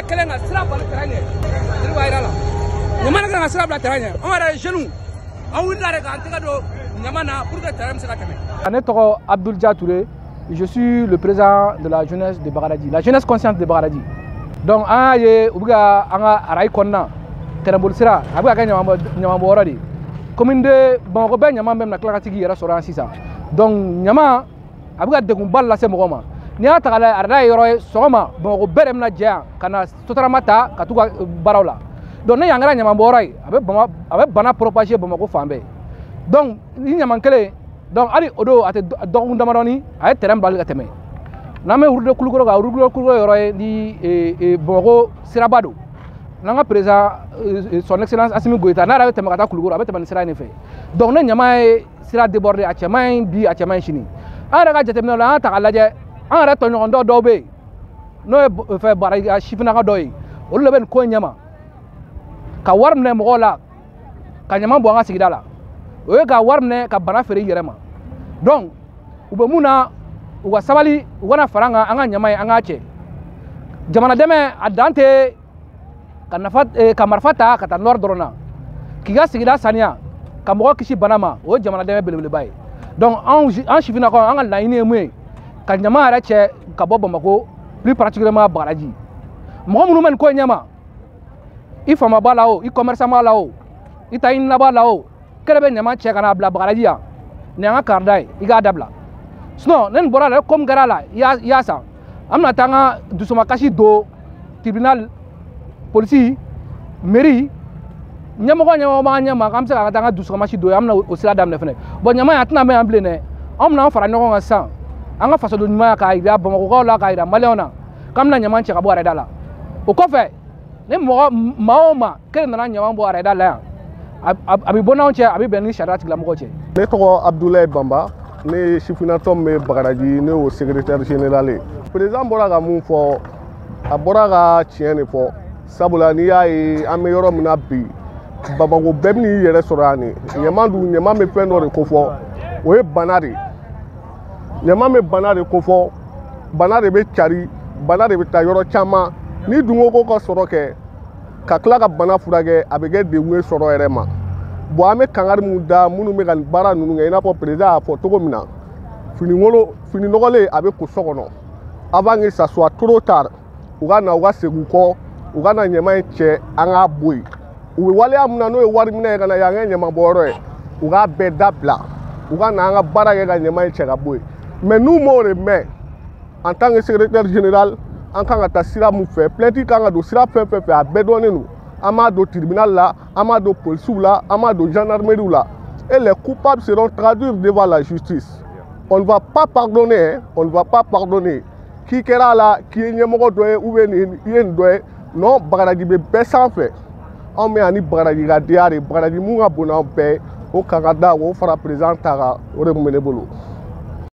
kelen ka sira bali terrain ye diriba ira la ɲama kan ka sira bila terrain ye an yɛrɛ jeunes an wulila de k'an tɛgɛ don ɲama na pour que terrain bɛ se ka tɛmɛ. Ne tɔgɔ Abdoul Dia Touré, je suis le président de la jeunesse de Bagadaji, la jeunesse consciente de Bagadaji. Donc an y'a ye u bɛ ka an ka arayi kɔnɔna tɛrɛnboli sira a bɛ ka kɛ ɲama bɔyɔrɔ de. Commune de Bamakɔ bɛɛ ɲama bɛ na tila ka tigi yɛrɛ sɔrɔ yan sisan. Donc ɲama a bɛ ka degunba lase mɔgɔ ma. N'i y'a ta k'a lajɛ arada ye yɔrɔ ye sɔgɔma Bamakɔ bɛɛ de bɛna jɛ yan ka na sotarama ta ka t'u ka baaraw la. Donc ne y'an kɛra ɲama bɔyɔrɔ ye a bɛ bana propager Bamakɔ fan bɛɛ. Donc ni ɲama kelen donc hali o don a tɛ dɔgɔkun damadɔni a ye terrain bali ka tɛmɛ. N'an bɛ Wurudɛ Kulukɔrɔ kan Wurudɛ Kulukɔrɔ yɔrɔ ye ni Bamakɔ siraba don. N'an ka président son excellence Assimi Goïta n'a yɛrɛ bɛ tɛmɛ ka taa Kulukɔrɔ a bɛ tɛmɛ ni sira in de fɛ. Donc ne ɲama ye sira déborder a cɛ man ɲi bi a cɛ man ɲi sini. An yɛrɛ ka jateminɛw la an y'a ta k'a lajɛ an yɛrɛ tɔɲɔgɔn dɔw bɛ yen n'o ye Baraji sifinnaka dɔw ye olu de bɛ nin ko in ɲɛma ka wari minɛ mɔgɔw la ka ɲama bɔ an ka sigida la o ye ka wari minɛ ka bana feere i yɛrɛ ma. Donc u bɛ mun na u ka sabali u kana fara an kan an ka ɲama ye an k'a cɛ. Jamana dɛmɛ a dan tɛ ka marifa ta ka taa nord dɔrɔn na k'i ka sigida saniya ka mɔgɔ kisi bana ma o ye jamana dɛmɛ belebeleba ye. Donc an sifinnakaw an ka laɲini ye mun ye ka ɲama yɛrɛ cɛ ka bɔ Bamakɔ plus particulièrement Bagadaji. Mɔgɔ minnu bɛ nin ko in ɲɛma i faama b'a la o i commerçant b'a la o i ta ɲinina b'a la o kɛlɛ bɛ ɲama cɛ ka n'a bila Bagadaji yan nin y'an ka karida ye i k'a dabila. Sinon ne nin bɔra la comme kɛra la i y'a san an bɛna taa an ka dusumakasi don tribunal polisi mairie ɲɛmɔgɔ b'an ɲɛma k'an bɛ se ka taa an ka dusumakasi don an bɛna o sira daminɛ fɛnɛ. Bon ɲama in a tɛna mɛn yan bilen dɛ anw bɛna an fara ɲɔgɔn kan sisan an ka fasoden ɲumanya k'a jira Bamakɔkaw la k'a jira maliyɛnw na k'an bɛna ɲama cɛ ka bɔ arɛda la. O kɔfɛ ni maa o maa kelen nana ɲama bɔ arɛda la yan a bɛ bɔ n'anw cɛ a bɛ bɛn ni sariya tigilamɔgɔw cɛ. Ne tɔgɔ Abdoulaye Bamba ne ye sifinnatɔ min bɛ Bagadaji ne y'o secrétaire général ye. Président bɔra ka mun fɔ a bɔra ka tiɲɛ de fɔ sabula n'i y'a ye an bɛ yɔrɔ min na bi Bamakɔ bɛɛ bɛ n'i yɛrɛ sɔrɔ yan de ɲama dun ɲama bɛ fɛn dɔ de ko fɔ o ye bana de ye. Ɲama bɛ bana de ko fɔ bana de bɛ cari bana de bɛ taa yɔrɔ caman ni dunko ka sɔrɔ kɛ ka tila ka bana furakɛ a bɛ kɛ degun ye sɔrɔ yɛrɛ ma. Bon an bɛ kangari mun da minnu bɛ ka nin baara ninnu kɛ i n'a fɔ président y'a fɔ cogo min na fini nɔgɔlen a bɛ ko so kɔnɔ avant que ça soit trop tard u ka na u ka segin u kɔ u ka na ɲama in cɛ an k'a bɔ yen u bɛ waleya min na n'o ye wari minɛ ye ka na yan kɛ ɲama bɔyɔrɔ ye u k'a bɛɛ dabila u ka na an ka baara kɛ ka ɲama in cɛ ka bɔ yen. Mais nous m'ont remis en tant que secrétaire général en kan ka taa sira mun fɛ plainte kan ka don sira fɛn fɛn fɛ a bɛɛ dɔnnen don an b'a don tribunal la an b'a don policiw la an b'a don gendarmerie la et les coupables seront traduits devant la justice. On ne va pas pardonner on ne va pas pardonner k'i kɛra a la k'i ye ɲɛmɔgɔ dɔ ye ou bien i ye nin dɔ ye non Bagadaji bɛ bɛɛ sanfɛ anw bɛ yan ni Bagadaji ka denya de Bagadaji mun ka bon n'anw bɛɛ ye o kan ka da o fara président ta kan o de tun bɛ ne bolo.